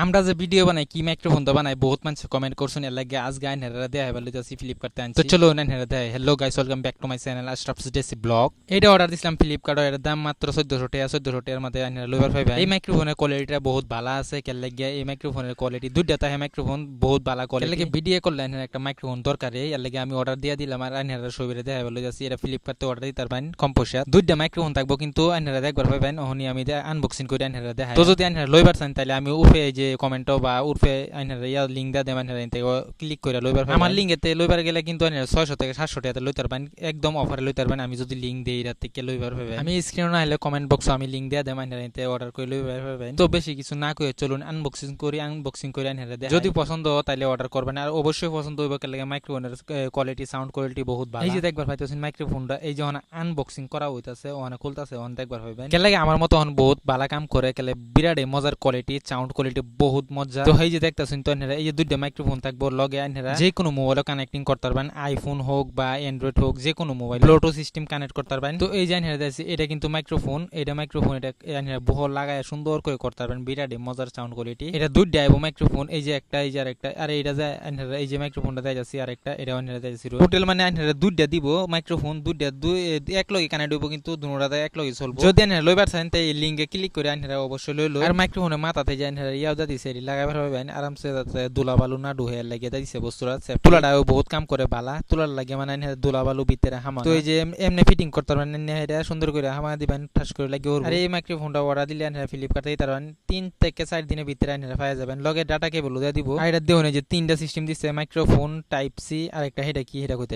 আমরা যে ভিডিও বানাই কি মাইক্রোফোন তো বানাই বহুত মানুষ কমেন্ট করছেন এর লাগে আজ গাইন হেরা দেয়া হইবা লইতাছি ফ্লিপকার্টে আনছি তো চলো না হেরা দেয় hello guys welcome back to my channel Ashraf's desi vlog এটা অর্ডার দিছিলাম ফ্লিপকার্টে এর দাম মাত্র 1400 টাকা 1400 টাকার মধ্যে আনরা লইবার পাইবেন এই মাইক্রোফোনের কোয়ালিটিটা বহুত ভালো আছে কেন লাগে এই মাইক্রোফোনের কোয়ালিটি দুইটা তাই মাইক্রোফোন বহুত ভালো কোয়ালিটি লাগে ভিডিও করলে আনরা একটা মাইক্রোফোন দরকার এর লাগে আমি অর্ডার দিয়া দিলাম আর আনরা সবিরে দেয়া হইবা লইতাছি এটা ফ্লিপকার্টে অর্ডার দিতার পাইন কম পয়সা দুইটা মাইক্রোফোন থাকবো কিন্তু আনরা দেখবার পাইবেন ওহনি আমি আনবক্সিং করে আনরা দেখাই তো যদি আনরা লইবার চান তাহলে আমি উপরে এই যে কমেন্ট বা উরফে আইনারা ইয়া লিংক দা দেন আইনারা ইনতে ক্লিক কইরা লইবার আমার লিংকেতে লইবার গেলে কিন্তু আইনারা 600 থেকে 700 টাকাতে লইতার পান একদম অফারে লইতার পান আমি যদি লিংক দেই রাত থেকে লইবার পাবেন আমি স্ক্রিনে না হলে কমেন্ট বক্সে আমি লিংক দিয়া দেম আইনারা ইনতে অর্ডার করে লইবার পাবেন তো বেশি কিছু না কই চলুন আনবক্সিং করে আইনারা দেখাই যদি পছন্দ হয় তাহলে অর্ডার করবেন আর অবশ্যই পছন্দ হইবে কেন লাগে মাইক্রোফোনের কোয়ালিটি সাউন্ড কোয়ালিটি বহুত ভালো এই যে দেখবার পাইতেছেন মাইক্রোফোনটা এই যখন আনবক্সিং করা হইতাছে ওখানে খুলতাছে ওখানে দেখবার পাবেন কেন লাগে আমার মতো এখন বহুত ভালো কাম করে কেলে বিরাট মজার কোয়ালিটি সাউন্ড কোয়ালিটি বহুত মজা তো এই যে দেখতেছেন তো আপনারা এই যে দুইটা মাইক্রোফোন থাকবো লগে আপনারা যে কোনো মোবাইলে কানেক্টিং করতে পারবেন আইফোন হোক বা অ্যান্ড্রয়েড হোক যে কোনো মোবাইল ব্লুটুথ সিস্টেম কানেক্ট করতে পারবেন তো এই যে আপনারা দেখছি এটা কিন্তু মাইক্রোফোন এটা আপনারা বহর লাগায় সুন্দর করে করতে পারবেন বিরাট মজার সাউন্ড কোয়ালিটি এটা দুইটা আইবো মাইক্রোফোন এই যে একটা এই যে আরেকটা আর এটা যে আপনারা এই যে মাইক্রোফোনটা দেয়া যাচ্ছে আরেকটা এটা আপনারা দেখাচ্ছি টোটাল মানে আপনারা দুইটা দিব মাইক্রোফোন দুইটা এক লগে কানেক্ট হইবো কিন্তু দুটোটা এক লগে চলবে যদি আপনারা লইবার চান তাই লিংকে ক্লিক করে আপনারা অবশ্যই লইলো আর মাইক্রোফোনের মাথাতে যে আপনারা ইয়াও দিছে লাগাবার পাবেন আরামসে দুলা বালু না ডুহে লাগিয়ে দিছে বস্তুরা তুলাটাও বহুত কাম করে বালা তুলার লাগে মানে দুলা বালু ভিতরে হামা তো এই যে এমনি ফিটিং করতে পারবেন এটা সুন্দর করে হামা দিবেন ঠাস করে লাগিয়ে আর এই মাইক্রোফোনটা অর্ডার দিলে আপনারা ফ্লিপকার্টে দিতে পারবেন 3 থেকে 4 দিনের ভিতরে আপনারা পাওয়া যাবেন লগে ডাটা কেবল দিয়ে দিব আর এটা দেওয়া যে তিনটা সিস্টেম দিচ্ছে মাইক্রোফোন টাইপ সি আর একটা হেডা কি হেডা কইতে